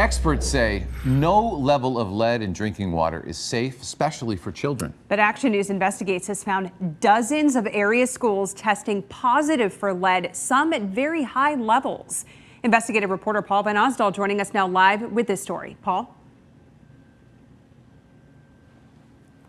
Experts say no level of lead in drinking water is safe, especially for children. But Action News Investigates has found dozens of area schools testing positive for lead, some at very high levels. Investigative reporter Paul Van Osdol joining us now live with this story. Paul?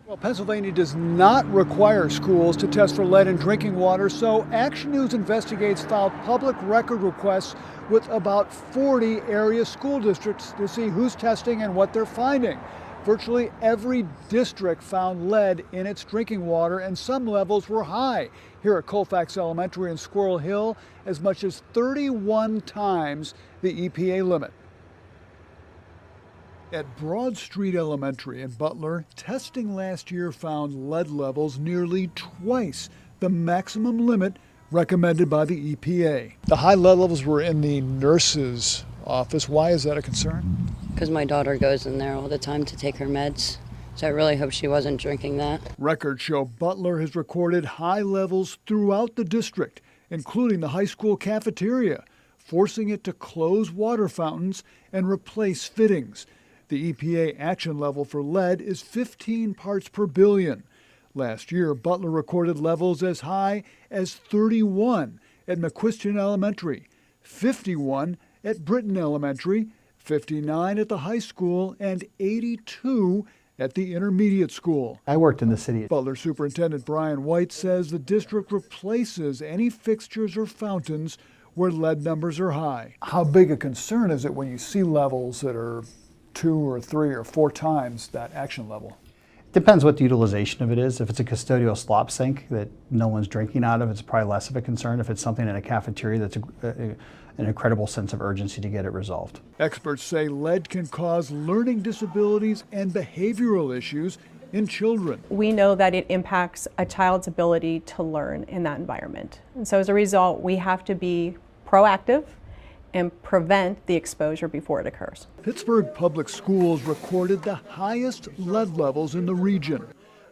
Well, Pennsylvania does not require schools to test for lead in drinking water, so Action News Investigates filed public record requests with about 40 area school districts to see who's testing and what they're finding. Virtually every district found lead in its drinking water, and some levels were high. Here at Colfax Elementary in Squirrel Hill, as much as 31 times the EPA limit. At Broad Street Elementary in Butler, testing last year found lead levels nearly twice the maximum limit recommended by the EPA. The high lead levels were in the nurse's office. Why is that a concern? Because my daughter goes in there all the time to take her meds, so I really hope she wasn't drinking that. Records show Butler has recorded high levels throughout the district, including the high school cafeteria, forcing it to close water fountains and replace fittings. The EPA action level for lead is 15 parts per billion. Last year, Butler recorded levels as high as 31 at McQuistion Elementary, 51 at Britton Elementary, 59 at the high school, and 82 at the intermediate school. I worked in the city. Butler Superintendent Brian White says the district replaces any fixtures or fountains where lead numbers are high. How big a concern is it when you see levels that are 2 or 3 or 4 times that action level? Depends what the utilization of it is. If it's a custodial slop sink that no one's drinking out of, it's probably less of a concern. If it's something in a cafeteria, that's an incredible sense of urgency to get it resolved. Experts say lead can cause learning disabilities and behavioral issues in children. We know that it impacts a child's ability to learn in that environment. And so as a result, we have to be proactive and prevent the exposure before it occurs. Pittsburgh Public Schools recorded the highest lead levels in the region.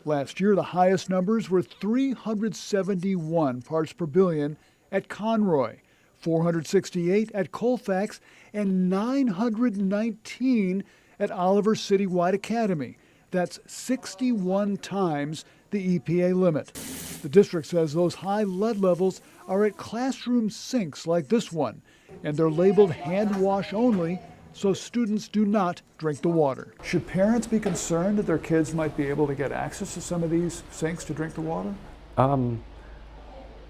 Last year, the highest numbers were 371 parts per billion at Conroy, 468 at Colfax, and 919 at Oliver Citywide Academy. That's 61 times the EPA limit. The district says those high lead levels are at classroom sinks like this one, and they're labeled hand wash only, so students do not drink the water. Should parents be concerned that their kids might be able to get access to some of these sinks to drink the water?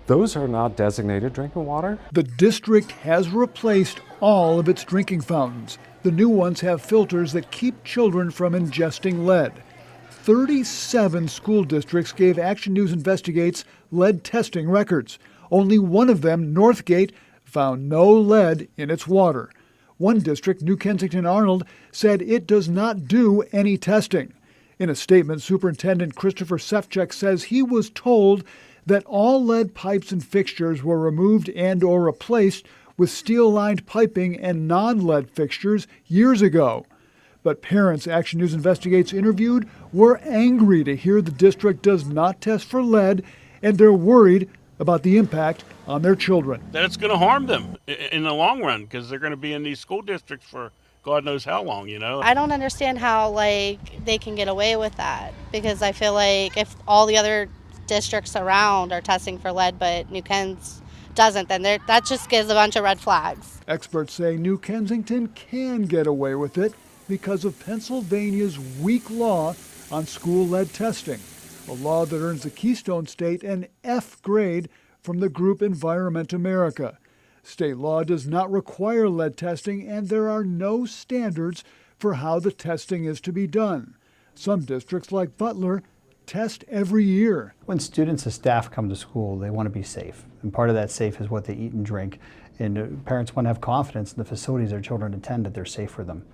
Those are not designated drinking water. The district has replaced all of its drinking fountains. The new ones have filters that keep children from ingesting lead. 37 school districts gave Action News Investigates lead testing records. Only one of them, Northgate, found no lead in its water. One district, New Kensington Arnold, said it does not do any testing. In a statement, Superintendent Christopher Sefcik says he was told that all lead pipes and fixtures were removed and or replaced with steel-lined piping and non-lead fixtures years ago. But parents Action News Investigates interviewed were angry to hear the district does not test for lead, and they're worried about the impact on their children. That it's going to harm them in the long run because they're going to be in these school districts for God knows how long, you know. I don't understand how they can get away with that, because I feel like if all the other districts around are testing for lead but New Kens doesn't, then that just gives a bunch of red flags. Experts say New Kensington can get away with it because of Pennsylvania's weak law on school lead testing, a law that earns the Keystone State an F grade from the group Environment America. State law does not require lead testing, and there are no standards for how the testing is to be done. Some districts, like Butler, test every year. When students and staff come to school, they want to be safe. And part of that safe is what they eat and drink. And parents want to have confidence in the facilities their children attend that they're safe for them.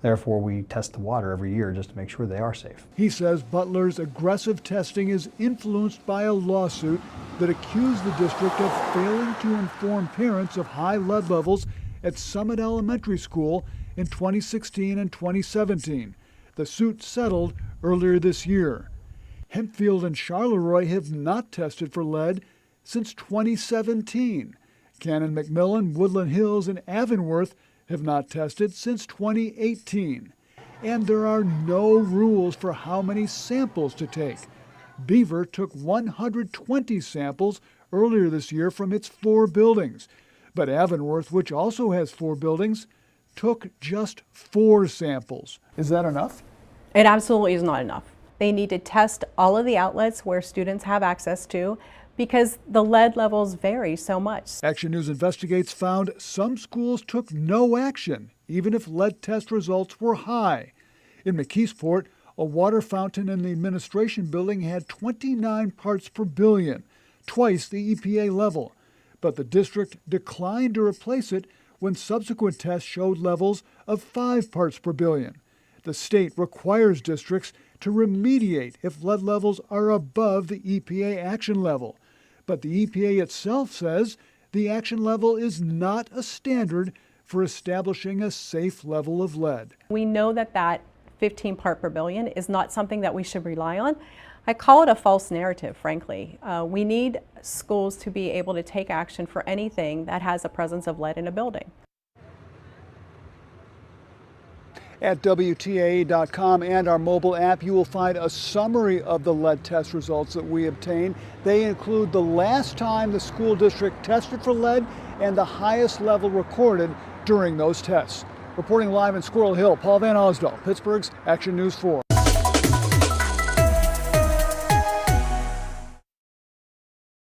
Therefore, we test the water every year just to make sure they are safe. He says Butler's aggressive testing is influenced by a lawsuit that accused the district of failing to inform parents of high lead levels at Summit Elementary School in 2016 and 2017. The suit settled earlier this year. Hempfield and Charleroi have not tested for lead since 2017. Cannon McMillan, Woodland Hills, and Avonworth have not tested since 2018. And there are no rules for how many samples to take. Beaver took 120 samples earlier this year from its 4 buildings. But Avonworth, which also has 4 buildings, took just 4 samples. Is that enough? It absolutely is not enough. They need to test all of the outlets where students have access to because the lead levels vary so much. Action News Investigates found some schools took no action, even if lead test results were high. In McKeesport, a water fountain in the administration building had 29 parts per billion, twice the EPA level. But the district declined to replace it when subsequent tests showed levels of 5 parts per billion. The state requires districts to remediate if lead levels are above the EPA action level. But the EPA itself says the action level is not a standard for establishing a safe level of lead. We know that 15 part per billion is not something that we should rely on. I call it a false narrative, frankly. We need schools to be able to take action for anything that has a presence of lead in a building. At WTAE.com and our mobile app, you will find a summary of the lead test results that we obtained. They include the last time the school district tested for lead and the highest level recorded during those tests. Reporting live in Squirrel Hill, Paul Van Osdol, Pittsburgh's Action News 4.